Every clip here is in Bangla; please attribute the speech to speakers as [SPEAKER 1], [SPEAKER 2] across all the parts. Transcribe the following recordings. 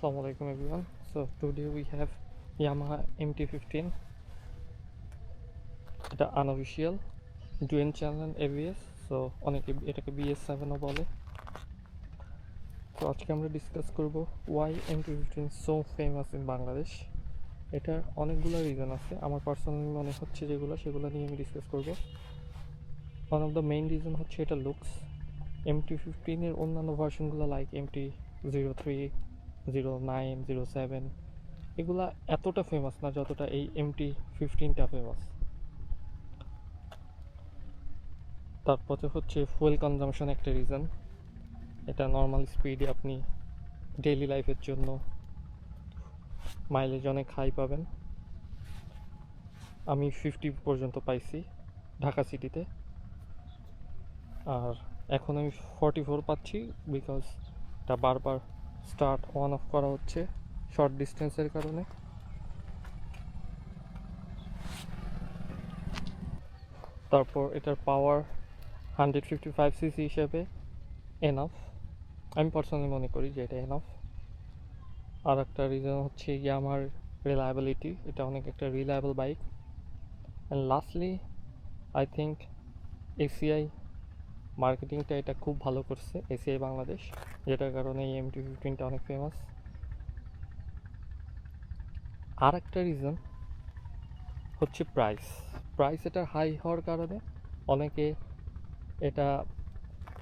[SPEAKER 1] Assalamu alaikum everyone. So today we have Yamaha MT-15, এটা unofficial dual channel ABS, so অনেকে এটাকে BS7ও বলে। তো আজকে আমরা ডিসকাস করব why MT-15 so famous in Bangladesh. এটার অনেকগুলো রিজন আছে, আমার পার্সোনালি মনে হচ্ছে সেগুলো নিয়ে আমি ডিসকাস করব। One of the main reason হচ্ছে এটা লুকস। MT-15 এর অন্যান্য ভার্সনগুলো লাইক MT-03, 09, 07 এগুলা এতটা ফেমাস না যতটা এই MT-15টা ফেমাস। তারপরে হচ্ছে ফুয়েল কনজাম্পশন একটা রিজন। এটা নর্মাল স্পিডে আপনি ডেইলি লাইফের জন্য মাইলেজ অনেক হাই পাবেন। আমি 50 পর্যন্ত পাইছি ঢাকা সিটিতে, আর এখন আমি 44 পাচ্ছি বিকজ এটা বারবার স্টার্ট অন অফ করা হচ্ছে শর্ট ডিস্টেন্সের কারণে। তারপর এটার পাওয়ার 155 সিসি হিসেবে এনাফ, আমি পার্সোনালি মনে করি যে এটা এনাফ। আর একটা রিজন হচ্ছে আমার রিলায়েবিলিটি, এটা অনেক একটা reliable bike. And lastly I think ACI মার্কেটিংটা এটা খুব ভালো করছে, এসিআই বাংলাদেশ, যেটার কারণে এই MT-15টা অনেক ফেমাস। আর একটা রিজন হচ্ছে প্রাইস এটার হাই হওয়ার কারণে অনেকে এটা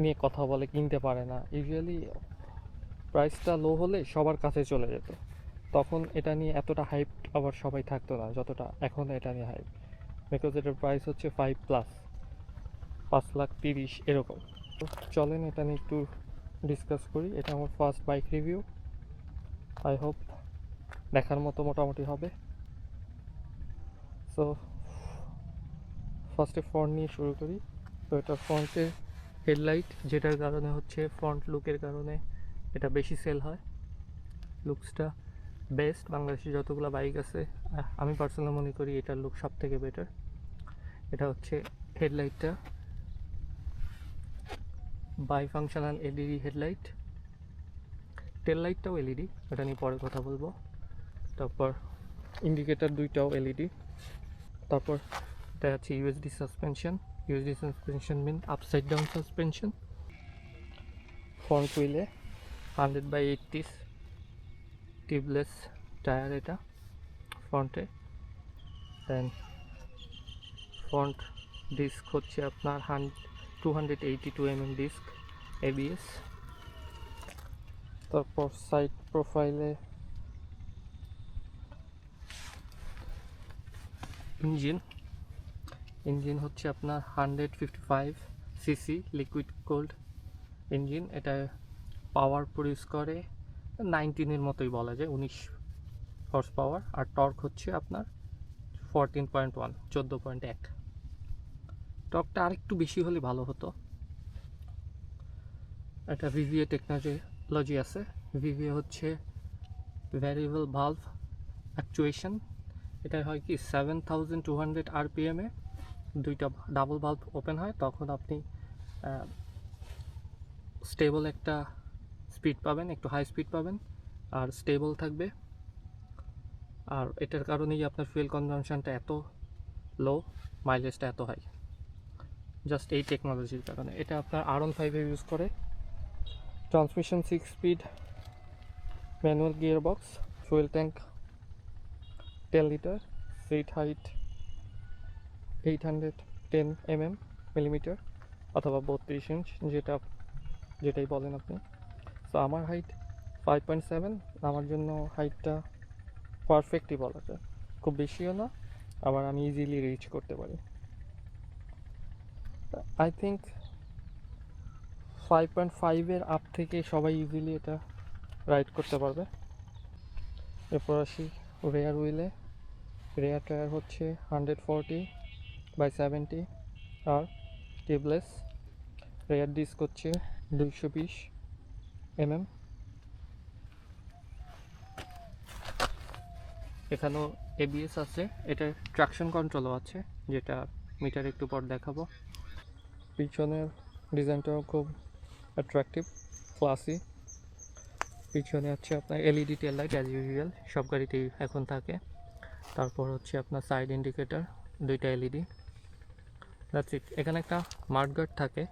[SPEAKER 1] নিয়ে কথা বলে, কিনতে পারে না। ইউজুয়ালি প্রাইসটা লো হলে সবার কাছে চলে যেত, তখন এটা নিয়ে এতটা হাইপ আবার সবাই থাকতো না যতটা এখন এটা নিয়ে হাইপ, বিকজ এটার প্রাইস হচ্ছে 5+, 5,30,000 এরকম। তো চলেন এটা নিয়ে একটু ডিসকাস করি। এটা আমার first bike review, I hope দেখার মতো মোটামুটি হবে। সো ফার্স্টে ফ্রন্ট নিয়ে শুরু করি। তো এটা ফ্রন্টে হেডলাইট, যেটার কারণে হচ্ছে ফ্রন্ট লুকের কারণে এটা বেশি সেল হয়। লুকসটা বেস্ট, বাংলাদেশে যতগুলো বাইক আছে আমি পার্সোনালি মনে করি এটার লুক সব থেকে বেটার। এটা হচ্ছে হেডলাইটটা, bi functional LED headlight. Tail লাইটটাও এলইডি, এটা নিয়ে পরে কথা বলবো। তারপর ইন্ডিকেটার দুইটাও এলইডি। তারপর এটা আছে USD suspension mean upside down suspension. Front হুইলে 100/80 টিউবলেস টায়ার এটা ফ্রন্টে। দেন ফ্রন্ট ডিস্ক হচ্ছে আপনার 282 mm ডিস্ক ABS। তারপর সাইড প্রোফাইলে ইঞ্জিন হচ্ছে আপনার 155 সিসি লিকুইড কোল্ড ইঞ্জিন। এটা পাওয়ার প্রডিউস করে 19-এর মতোই বলা যায়, 19 হর্স পাওয়ার। আর টর্ক হচ্ছে আপনার 14.1। টর্কটা আরেকটু বেশি হলে ভালো হতো। একটা VVA টেকনোলজি আছে। VVA হচ্ছে ভ্যারিয়েবল ভালভ অ্যাকচুয়েশন। এটা হয় কি 7200 RPM-এ দুইটা ডাবল ভালভ ওপেন হয়, তখন আপনি স্টেবল একটা স্পিড পাবেন, একটু হাই স্পিড পাবেন আর স্টেবল থাকবে। আর এটার কারণেই আপনার ফুয়েল কনজাম্পশনটা এত লো, মাইলেজটা এত হাই, জাস্ট এই টেকনোলজির কারণে। এটা আপনার R15-এ ইউজ করে। Transmission 6 speed manual gear box, fuel tank 10 litre, seat height 810 millimetre অথবা 32 ইঞ্চ, যেটাই বলেন আপনি। সো আমার হাইট 5.7, আমার জন্য হাইটটা পারফেক্টই বলা যায়, খুব বেশিও না, আবার আমি ইজিলি রিচ করতে পারি। আই থিঙ্ক 5.5-এর আপ থেকে সবাই ইজিলি এটা রাইড করতে পারবে। এরপর আসি রেয়ার হুইলে। রেয়ার টায়ার হচ্ছে 140/70 আর টিউবলেস। রেয়ার ডিস্ক হচ্ছে 220 mm। এখানেও ABS আছে, এটা ট্রাকশন কন্ট্রোলও আছে, যেটা মিটার একটু পর দেখাবো। পিছনের ডিজাইনটাও খুব অ্যাট্রাকটিভ, ক্লাসি। পিছনে হচ্ছে আপনার এলইডি টেল লাইট অ্যাজ ইউজুয়াল, সব গাড়িতেই এখন থাকে। তারপর হচ্ছে আপনার সাইড ইন্ডিকেটর, দুইটা এলইডি, দ্যাটস ইট। এখানে একটা মাডগার্ড থাকে,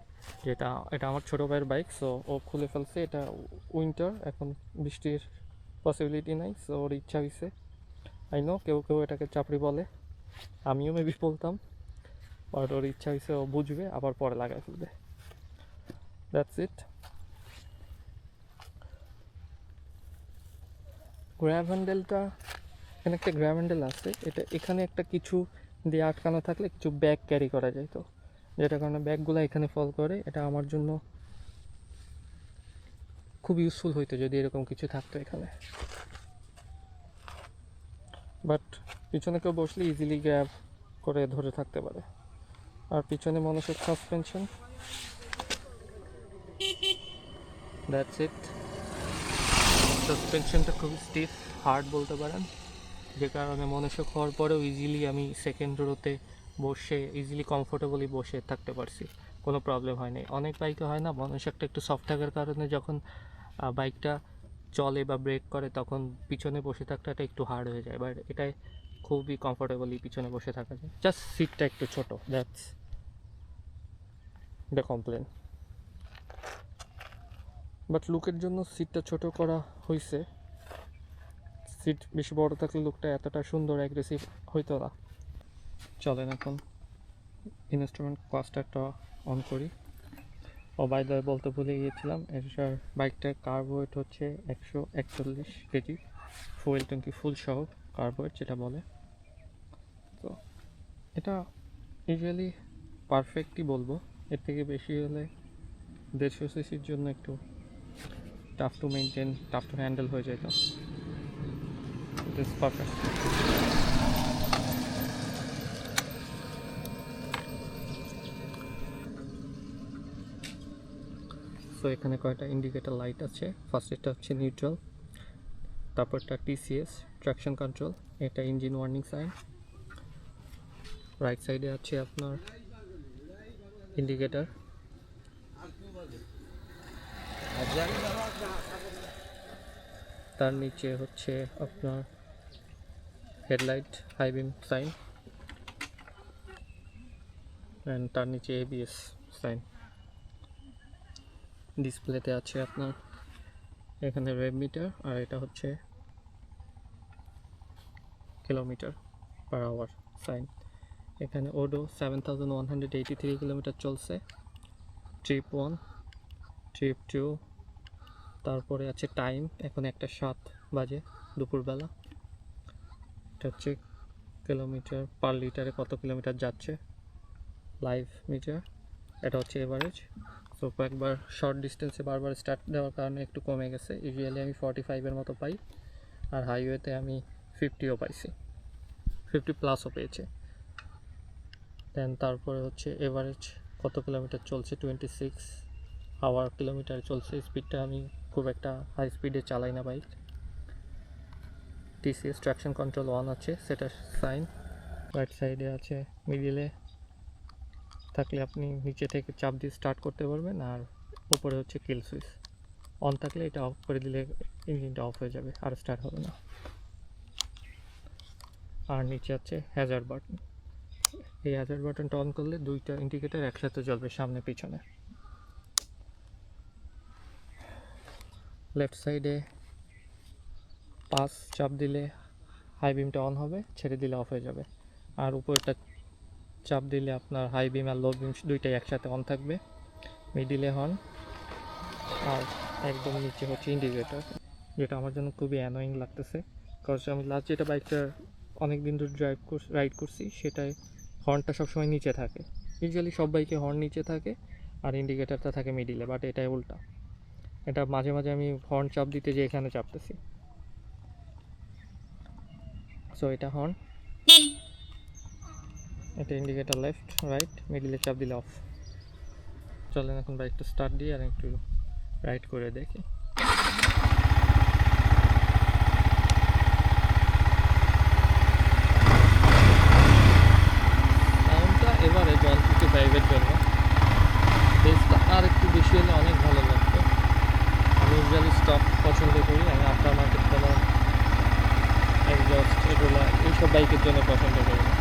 [SPEAKER 1] এটা আমার ছোটো ভাইয়ের বাইক, সো ও খুলে ফেলছে। এটা উইন্টার, এখন বৃষ্টির পসিবিলিটি নাই, সো ওর ইচ্ছা হয়েছে। আই নো কেউ কেউ এটাকে চাপড়ি বলে, আমিও মেবি বলতাম, বাট ওর ইচ্ছা হয়েছে, ও বুঝবে আবার পরে লাগাই ফেলবে, দ্যাটস ইট। গ্র্যাব হ্যান্ডেলটা, এখানে একটা গ্র্যাব হ্যান্ডেল আছে, এটা এখানে একটা কিছু দিয়ে আটকানো থাকলে কিছু ব্যাগ ক্যারি করা যায়, তো যেটার কারণে ব্যাগগুলো এখানে ফল করে। এটা আমার জন্য খুব ইউজফুল হইতো যদি এরকম কিছু থাকতো এখানে, বাট পিছনে কেউ বসলে ইজিলি গ্র্যাব করে ধরে থাকতে পারে। আর পিছনে মনোসক সাসপেনশন, দ্যাটস ইট। সাসপেনশনটা খুব স্টিফ, হার্ড বলতে পারেন, যে কারণে মনোসক হওয়ার পরেও ইজিলি আমি সেকেন্ড রোতে বসে ইজিলি কমফোর্টেবলি বসে থাকতে পারছি, কোনো প্রবলেম হয়নি। অনেক বাইকে হয় না, মনোসকটা একটু সফট থাকার কারণে যখন বাইকটা চলে বা ব্রেক করে তখন পিছনে বসে থাকাটা একটু হার্ড হয়ে যায়, বাট এটাই খুবই কমফোর্টেবলি পিছনে বসে থাকা যায়। জাস্ট সিটটা একটু ছোটো, দ্যাটস দ্য কমপ্লেন। বাট লুকের জন্য সিটটা ছোট করা হয়েছে, সিট বেশি বড় থাকলে লুকটা এতটা সুন্দর অ্যাগ্রেসিভ হইতো না। চলেন এখন ইনস্ট্রুমেন্ট ক্লাস্টারটা অন করি। ও বাই দ্য ওয়ে বলতে ভুলে গিয়েছিলাম, এটার বাইকটার কার্বোয়েট হচ্ছে 141 কেজি, ফুয়েল ট্যাঙ্কি ফুল সহ কার্বোয়েট যেটা বলে। তো এটা ইউজুয়ালি পারফেক্টই বলবো, এর থেকে বেশি হলে 150 সিসির জন্য একটু tough to maintain, tough to handle হয়ে যেত। It is perfect. সো এখানে কয়টা ইন্ডিকেটর লাইট আছে। ফার্স্ট এটা হচ্ছে নিউট্রাল, তারপরটা টিসিএস ট্র্যাকশন কন্ট্রোল, এটা ইঞ্জিন ওয়ার্নিং সাইন। রাইট সাইডে আছে আপনার ইন্ডিকেটর, তার নিচে হচ্ছে আপনার headlight high beam sign, and তার নিচে এবিএস সাইন। ডিসপ্লেতে আছে আপনার এখানে রেভ মিটার, আর এটা হচ্ছে কিলোমিটার পার আওয়ার সাইন। এখানে ওডো 7183 কিলোমিটার চলছে, ট্রিপ 1, ট্রিপ 2, তারপরে আছে টাইম, এখন 1:07 বাজে দুপুরবেলা। এটা হচ্ছে কিলোমিটার পার লিটারে কত কিলোমিটার যাচ্ছে, লাইভ মিটার। এটা হচ্ছে এভারেজ। সো কয়েকবার শর্ট ডিস্টেন্সে বারবার স্টার্ট দেওয়ার কারণে একটু কমে গেছে, ইউজুয়ালি আমি 45-এর মতো পাই, আর হাইওয়েতে আমি 50ও পাইছি, 50+ পেয়েছে। দেন তারপরে হচ্ছে এভারেজ কত কিলোমিটার চলছে, 26 আওয়ার কিলোমিটার চলছে। স্পিডটা আমি খুব একটা হাই স্পিডে চালাই না বাইক। টিসিএস ট্র্যাকশন কন্ট্রোল 1 আছে, সেটা সাইন। রাইট সাইডে আছে মিডিলে থাকলে আপনি নিচে থেকে চাপ দিয়ে স্টার্ট করতে পারবেন, আর উপরে হচ্ছে কিল সুইচ, অন থাকলে এটা অফ করে দিলে ইঞ্জিনটা অফ হয়ে যাবে আর স্টার্ট হবে না। আর নিচে আছে হ্যাজার্ড বাটন, এই হ্যাজার্ড বাটনটা অন করলে দুইটা ইন্ডিকেটর একসাথে জ্বলবে, সামনে পিছনে। লেফট সাইডে পাস চাপ দিলে হাই বিমটা অন হবে, ছেড়ে দিলে অফ হয়ে যাবে। আর উপরটা চাপ দিলে আপনার হাই বিম আর লো বিম দুইটাই একসাথে অন থাকবে। মিডিলে হর্ন, আর একদম নিচে হচ্ছে ইন্ডিকেটর, যেটা আমার জন্য খুবই অ্যানোয়িং লাগতেছে, কারণ আমি লাস্ট যেটা বাইকটা অনেক দিন ধরে রাইড করছি সেটায় হর্নটা সবসময় নিচে থাকে। ইউজুয়ালি সব বাইকে হর্ন নিচে থাকে আর ইন্ডিকেটরটা থাকে মিডিলে, বাট এটাই উল্টা। এটা মাঝে মাঝে আমি হর্ন চাপ দিতে যে এখানে চাপতেছি। সো এটা হর্ন, এটা ইন্ডিকেটর লেফট রাইট, মিডিলে চাপ দিলে অফ। চলেন এখন বাইকটা স্টার্ট দিয়ে আর একটু রাইড করে দেখি। সাউন্ডটা এবারে 155-এর জন্য, বেসটা আর একটু বেশি হলে অনেক ভালো লাগতো। আমি ইউজুয়ালি স্টক পছন্দ করি। আফটার মার্কেট কোনো এক্সজস্ট এগুলো এইসব বাইকের জন্য পছন্দ করি না।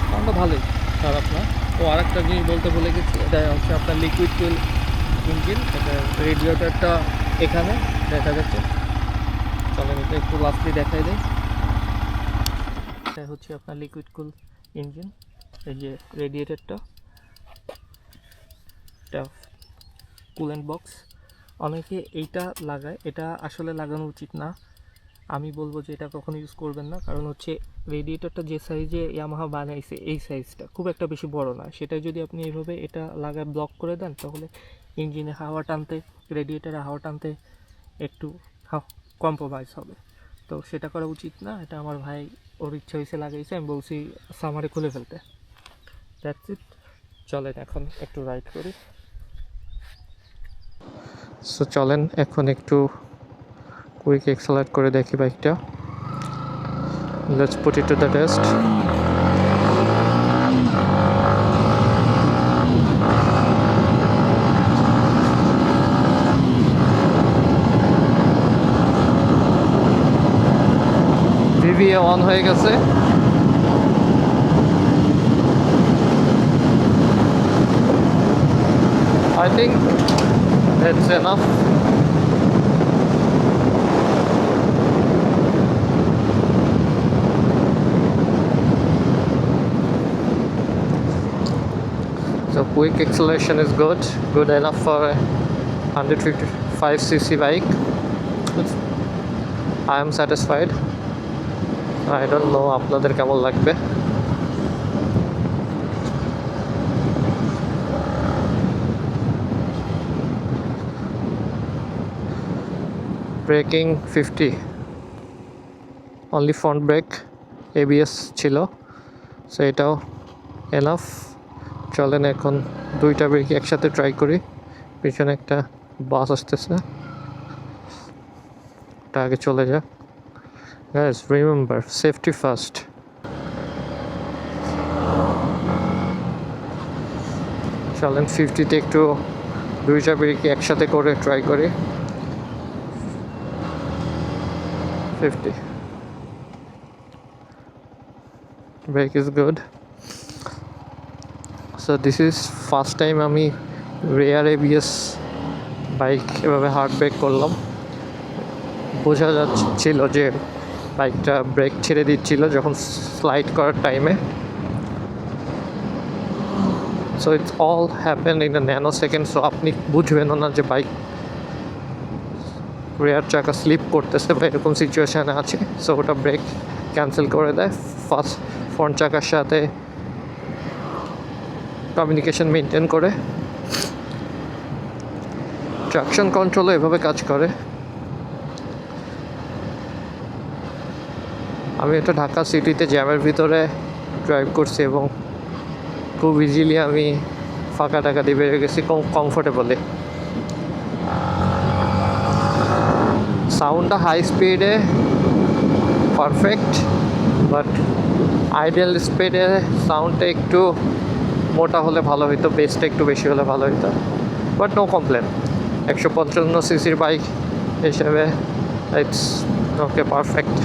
[SPEAKER 1] সাউন্ডটা ভালোই, খারাপ না। ও আর একটা জিনিস বলতে ভুলে গেছি, এটা হচ্ছে আপনার লিকুইড কুল ইঞ্জিন। এটা রেডিয়েটরটা এখানে দেখা যাচ্ছে, চলেন এটা একটু লাস্টলি দেখাই দেয়। এটা হচ্ছে আপনার লিকুইড কুল ইঞ্জিন, এই যে রেডিয়েটরটা, এটা কুলেন্ট বক্স। অনেকে এইটা লাগায়, এটা আসলে লাগানো উচিত না। আমি বলবো যে এটা কখনো ইউজ করবেন না, কারণ হচ্ছে রেডিয়েটরটা যে সাইজে ইয়ামাহা বানাইছে এই সাইজটা খুব একটা বেশি বড় না। সেটা যদি আপনি এইভাবে এটা লাগায় ব্লক করে দেন, তাহলে ইঞ্জিনে হাওয়া টানতে, রেডিয়েটারে হাওয়া টানতে একটু কম্প্রোমাইজ হবে। তো সেটা করা উচিত না। এটা আমার ভাই ওর ইচ্ছা হয়েছে লাগাইছে, আমি বলছি সামারে খুলে ফেলতে। That's it. চলেন এখন একটু রাইড করি। সো চলেন এখন একটু কুইক এক্সেলারেট করে দেখি বাইকটা। Let's put it to the test. VVA on হয়ে গেছে। I think that's enough. So quick acceleration is good enough for a 155cc bike. I am satisfied. I don't know আপনাদের কেমন লাগবে। Breaking 50, only front brake, ABS ছিল, সো এটাও এনাফ। চলেন এখন দুইটা ব্রেক একসাথে ট্রাই করি। পিছনে একটা বাস আসতেছে, এটা আগে চলে যাক। Guys remember, safety first. চলেন 50-তে একটু দুইটা ব্রেক একসাথে করে ট্রাই করি। 50 brake is good. So this is first time আমি রেয়ার ABS বাইক এভাবে হার্ড ব্রেক করলাম। বোঝা যাচ্ছিল যে বাইকটা ব্রেক ছেড়ে দিচ্ছিল যখন স্লাইড করার টাইমে। So it's all happen in a nano second. So আপনি বুঝবেনও না যে বাইক রেয়ার চাকা স্লিপ করতেছে বা এরকম সিচুয়েশানে আছে। সো ওটা ব্রেক ক্যান্সেল করে দেয়, ফার্স্ট ফ্রন্ট চাকার সাথে কমিউনিকেশন মেনটেন করে। ট্রাকশন কন্ট্রোলও এভাবে কাজ করে। আমি এটা ঢাকা সিটিতে জ্যামের ভিতরে ড্রাইভ করছি এবং খুব ইজিলি আমি ফাঁকা টাকা দিয়ে বেরিয়ে গেছি কমফোর্টেবলি। সাউন্ডটা হাই স্পিডে পারফেক্ট, বাট আইডিয়াল স্পিডে সাউন্ডটা একটু মোটা হলে ভালো হইতো, বেসটা একটু বেশি হলে ভালো হইতো, but no complain. 155cc bike হিসেবে ইটস ওকে, পারফেক্ট।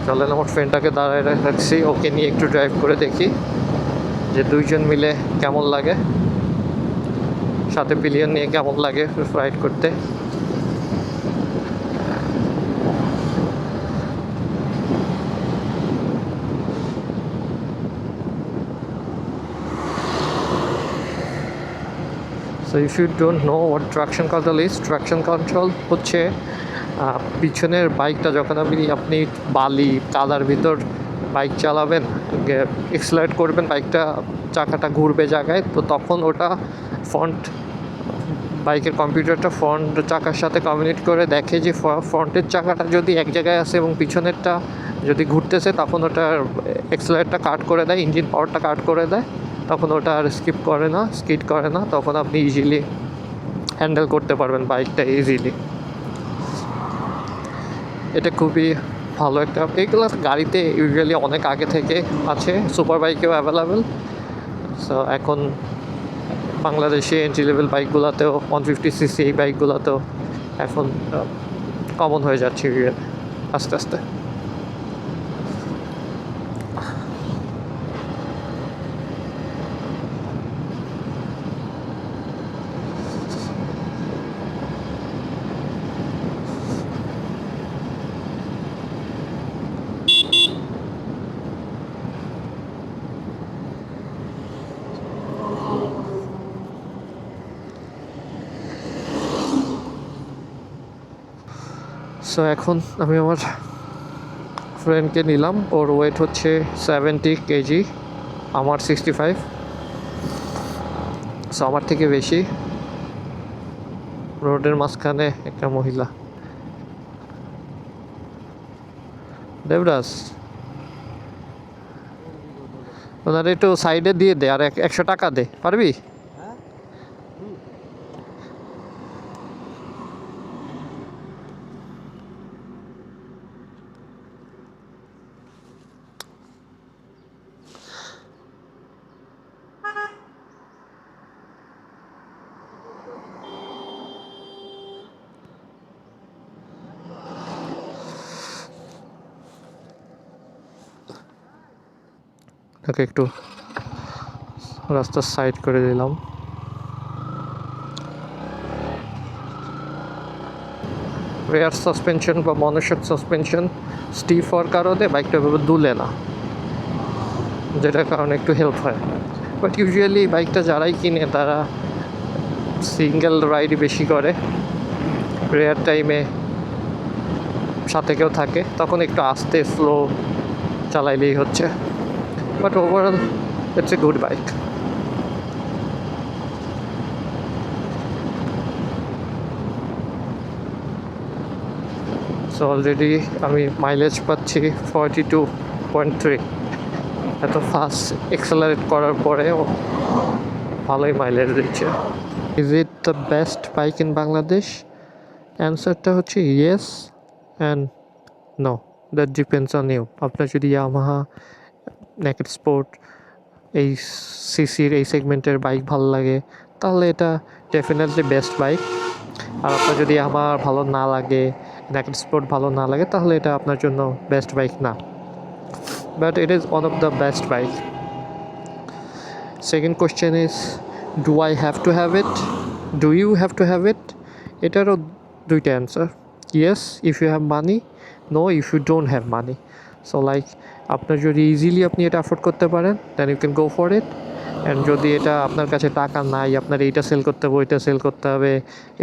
[SPEAKER 1] চলেন আমার ফ্রেন্ডটাকে দাঁড়ায় রাখছি, ওকে নিয়ে একটু ড্রাইভ করে দেখি যে দুইজন মিলে কেমন লাগে, সাথে পিলিয়ন নিয়ে কেমন লাগে রাইড করতে। So if you don't know what traction control is, traction control হচ্ছে পিছনের বাইকটা যখন আপনি বালি কাদার ভিতর বাইক চালাবেন, এক্সেলারেট করবেন, বাইকটা চাকাটা ঘুরবে জায়গায়, তো তখন ওটা ফ্রন্ট বাইকের কম্পিউটারটা ফ্রন্ট চাকার সাথে কমিউনিকেট করে দেখে যে ফ্রন্টের চাকাটা যদি এক জায়গায় আছে এবং পিছনেরটা যদি ঘুরতেছে, তখন ওটা এক্সেলারেটটা কাট করে দেয়, ইঞ্জিন পাওয়ারটা কাট করে দেয়, তখন ওটা আর স্কিড করে না, তখন আপনি ইজিলি হ্যান্ডেল করতে পারবেন বাইকটা ইজিলি। এটা খুবই ভালো একটা, এইগুলো গাড়িতে ইউজুয়ালি অনেক আগে থেকে আছে, সুপার বাইকেও অ্যাভেলেবেল। সো এখন বাংলাদেশে এন্ট্রি লেভেল বাইকগুলোতেও 150cc এই বাইকগুলোতেও এখন কমন হয়ে যাচ্ছে আস্তে আস্তে। সো এখন আমি আমার ফ্রেন্ডকে নিলাম, ওর ওয়েট হচ্ছে 70 কেজি, আমার 65, সো আমার থেকে বেশি। রোডের মাঝখানে একটা মহিলা। দেবরাজ, ওনার একটু সাইডে দিয়ে দে, আর 100 টাকা দে, পারবি? তাকে একটু রাস্তার সাইড করে দিলাম। রেয়ার সাসপেনশন বা মনোশক সাসপেনশন স্টিফ হওয়ার কারণে বাইকটা এভাবে দুলে না, যেটার কারণে একটু হেল্প হয়। বাট ইউজুয়ালি বাইকটা যারাই কিনে তারা সিঙ্গেল রাইডই বেশি করে। রেয়ার টাইমে সাথে কেউ থাকে তখন একটু আস্তে স্লো চালাইলেই হচ্ছে, but overall it's a good bike. So already আমি মাইলেজ পাচ্ছি 42.3। এত ফাস্ট এক্সেলারেট করার পরেও ভালোই মাইলেজ দিচ্ছে। Is it the best bike in Bangladesh? অ্যান্সারটা হচ্ছে yes and no, that depends on you. আপনার যদি ইয়ামাহা নেকেড স্পোর্ট এই সিসির এই সেগমেন্টের বাইক ভালো লাগে তাহলে এটা ডেফিনেটলি বেস্ট বাইক। আর আপনার যদি আমার ভালো না লাগে, নেকেড স্পোর্ট ভালো না লাগে, তাহলে এটা আপনার জন্য বেস্ট বাইক না, but it is one of the best bike. Second question is, do I have to have it? Do you have to have it? এটারও দুইটা answer, yes if you have money, no if you don't have money. So like আপনার যদি ইজিলি আপনি এটা অ্যাফোর্ড করতে পারেন then you can go for it. And যদি এটা আপনার কাছে টাকা নাই, আপনার এইটা সেল করতে হবে, ওইটা সেল করতে হবে,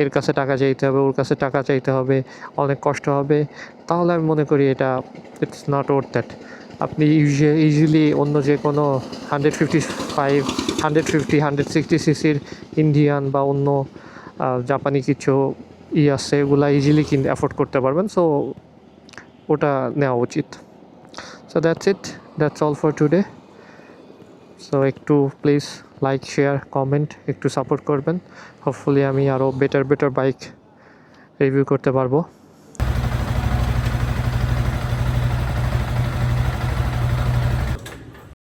[SPEAKER 1] এর কাছে টাকা চাইতে হবে, ওর কাছে টাকা চাইতে হবে, অনেক কষ্ট হবে, তাহলে আমি মনে করি এটা ইটস নট ওয়ার্থ দ্যাট। আপনি ইজিলি অন্য যে কোনো 155, 150, 160cc ইন্ডিয়ান বা অন্য জাপানি কিছু আছে, এগুলা ইজিলি অ্যাফোর্ড করতে পারবেন। সো ওটা নেওয়া উচিত। So that's it, that's all for today. So একটু প্লিজ লাইক, শেয়ার, কমেন্ট একটু সাপোর্ট করবেন। হোপফুলি আমি আরও বেটার বাইক রিভিউ করতে পারবো।